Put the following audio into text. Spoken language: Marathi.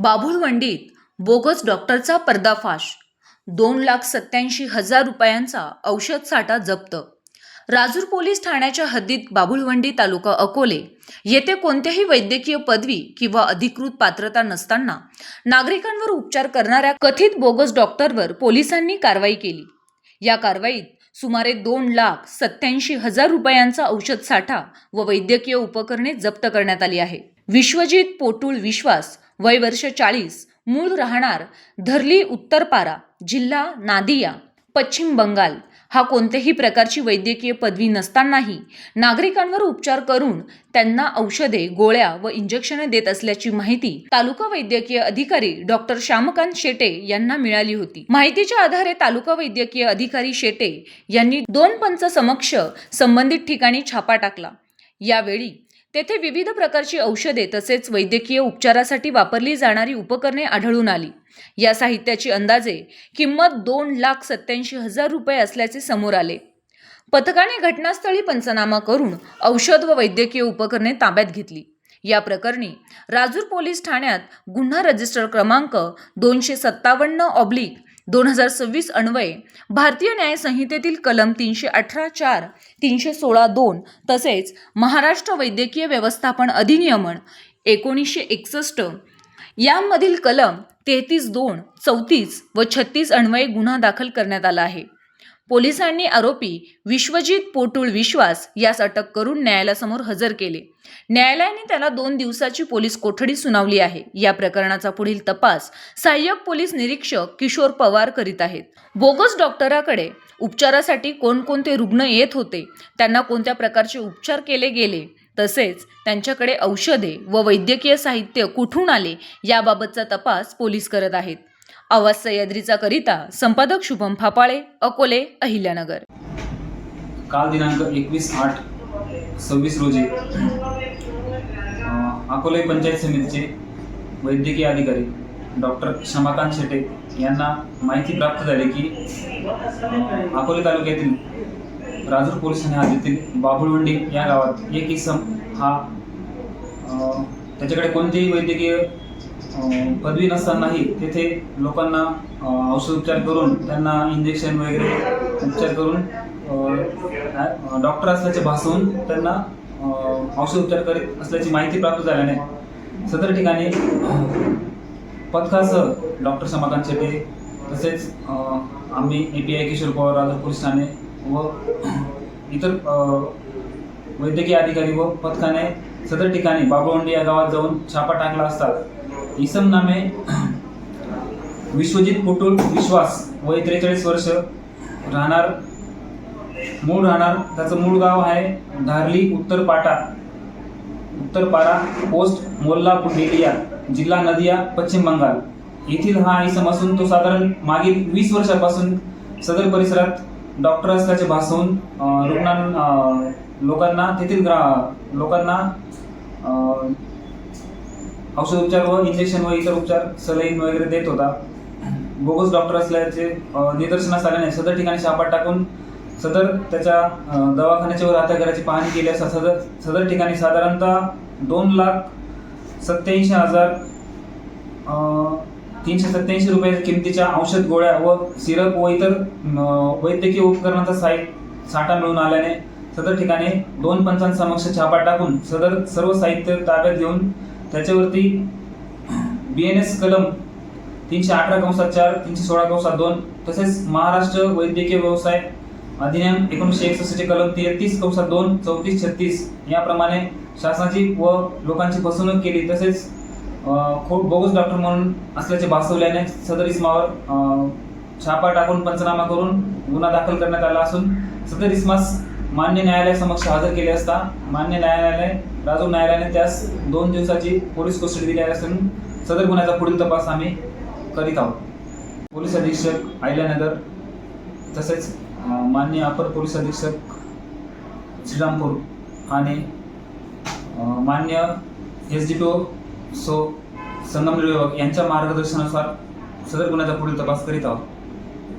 बाभुळवंडीत बोगस डॉक्टरचा पर्दाफाश. 2,87,000 रुपयांचा औषध साठा जप्त. राजूर पोलीस ठाण्याच्या हद्दीत बाभुळवंडी तालुका अकोले येथे कोणत्याही वैद्यकीय पदवी किंवा अधिकृत पात्रता नसताना नागरिकांवर उपचार करणाऱ्या कथित बोगस डॉक्टरवर पोलिसांनी कारवाई केली. या कारवाईत सुमारे 2,87,000 रुपयांचा औषध साठा व वैद्यकीय उपकरणे जप्त करण्यात आली आहे. विश्वजित पोटुळ विश्वास, वय वर्ष 40, मूळ राहणार धरली उत्तरपारा, जिल्हा नादिया, पश्चिम बंगाल, हा कोणत्याही प्रकारची वैद्यकीय पदवी नसतानाही नागरिकांवर उपचार करून त्यांना औषधे, गोळ्या व इंजेक्शने देत असल्याची माहिती तालुका वैद्यकीय अधिकारी डॉक्टर श्यामकांत शेटे यांना मिळाली होती. माहितीच्या आधारे तालुका वैद्यकीय अधिकारी शेटे यांनी 2 पंच समक्ष संबंधित ठिकाणी छापा टाकला. यावेळी तेथे विविध प्रकारची औषधे तसेच वैद्यकीय उपचारासाठी वापरली जाणारी उपकरणे आढळून आली. या साहित्याची अंदाजे किंमत 2,87,000 रुपये असल्याचे समोर आले. पथकाने घटनास्थळी पंचनामा करून औषध व वैद्यकीय उपकरणे ताब्यात घेतली. या प्रकरणी राजूर पोलीस ठाण्यात गुन्हा रजिस्टर क्रमांक 257/2026 अन्वये भारतीय न्याय संहितेतील कलम 318(4), 316(2) तसेच महाराष्ट्र वैद्यकीय व्यवस्थापन अधिनियमन 1961 यामधील कलम 33(2), 34 व 36 अन्वये गुन्हा दाखल करण्यात आला आहे. पोलिसांनी आरोपी विश्वजित पोटुळ विश्वास यास अटक करून न्यायालयासमोर हजर केले. न्यायालयाने त्याला 2 दिवसाची पोलीस कोठडी सुनावली आहे. या प्रकरणाचा पुढील तपास सहाय्यक पोलीस निरीक्षक किशोर पवार करीत आहेत. बोगस डॉक्टराकडे उपचारासाठी कोणकोणते रुग्ण येत होते, त्यांना कोणत्या प्रकारचे उपचार केले गेले, तसेच त्यांच्याकडे औषधे व वैद्यकीय साहित्य कुठून आले याबाबतचा तपास पोलीस करत आहेत. आवाज सह्याद्रीचा करिता संपादक शुभम फापाळे, अकोले, अहिल्यानगर. काल दिनांक 21/8/26 रोजी अकोले पंचायत समितीचे वैद्यकीय अधिकारी डॉक्टर श्यामकांत शेटे यांना माहिती प्राप्त झाली की अकोले तालुक्यातील राजूर पोलीस ठाणे हद्दीतील बाभुळवंडी या गावात एक इसम हा त्याच्याकडे कोणतीही वैद्यकीय पदवी नसतानाही तेथे लोकांना औषधोपचार करून त्यांना इंजेक्शन वगैरे उपचार करून डॉक्टर असल्याचे भासवून त्यांना औषधोपचार करीत असल्याची माहिती प्राप्त झाल्याने सदर ठिकाणी पथकासह डॉक्टर श्यामकांत शेटे तसेच आम्ही API किशोर पवार राजूर पोलीस ठाणे व इतर वैद्यकीय अधिकारी व पथकाने सदर ठिकाणी बाभुळवंडी या गावात जाऊन छापा टाकला असता इसम नामे विश्वजित पोटुळ विश्वास, वय 43 वर्ष, मूळ राहणार त्याचं मूळ गाव आहे धारली उत्तरपारा, पोस्ट मोल्ला बुंडेलिया, जिल्हा नदिया, पश्चिम बंगाल येथील हा इसम असून तो साधारण मागील 20 वर्षापासून सदर परिसरात डॉक्टर असल्याचे भासवून तेथील लोकांना औषधोपचार व इंजेक्शन व इतर उपचार, सलाईन वगैरे देत होता. बोगस डॉक्टर असल्याचे निदर्शनास आल्याने सदर ठिकाणी छापा टाकून सदर त्याच्या दवाखान्याची व राहत्या घराची पाहणी केली असता सदर ठिकाणी साधारणतः 2,37,387 रुपये किमतीच्या औषध, गोळ्या व सिरप व इतर वैद्यकीय उपकरणांचा साठा मिळून आल्याने सदर ठिकाणी 2 पंचांसमक्ष छापा टाकून सदर सर्व साहित्य ताब्यात घेऊन त्याच्यावरती BNS कलम 318(4), 316(2) तसेच महाराष्ट्र वैद्यकीय व्यवसाय अधिनियम 1961 कलम 33(2), 34, 36 याप्रमाणे शासनाची व लोकांची फसवणूक केली तसेच खोट बोगस डॉक्टर म्हणून असल्याचे भासवल्याने सदर इसमावर छापा टाकून पंचनामा करून गुन्हा दाखल करण्यात आला असून सदर इसमास मान्य न्यायालयासमक्ष हजर केले असता मान्य राजूर न्यायालयाने त्यास 2 दिवसाची पोलीस कोठडी दिली असून सदर गुन्ह्याचा पुढील तपास आम्ही करीत आहोत. पोलीस अधीक्षक अहिल्यानगर तसेच मान्य अपर पोलीस अधीक्षक श्रीरामपूर आणि मान्य SDPO संगमनेर विभाग यांच्या मार्गदर्शनानुसार सदर गुन्ह्याचा पुढील तपास करीत आहोत.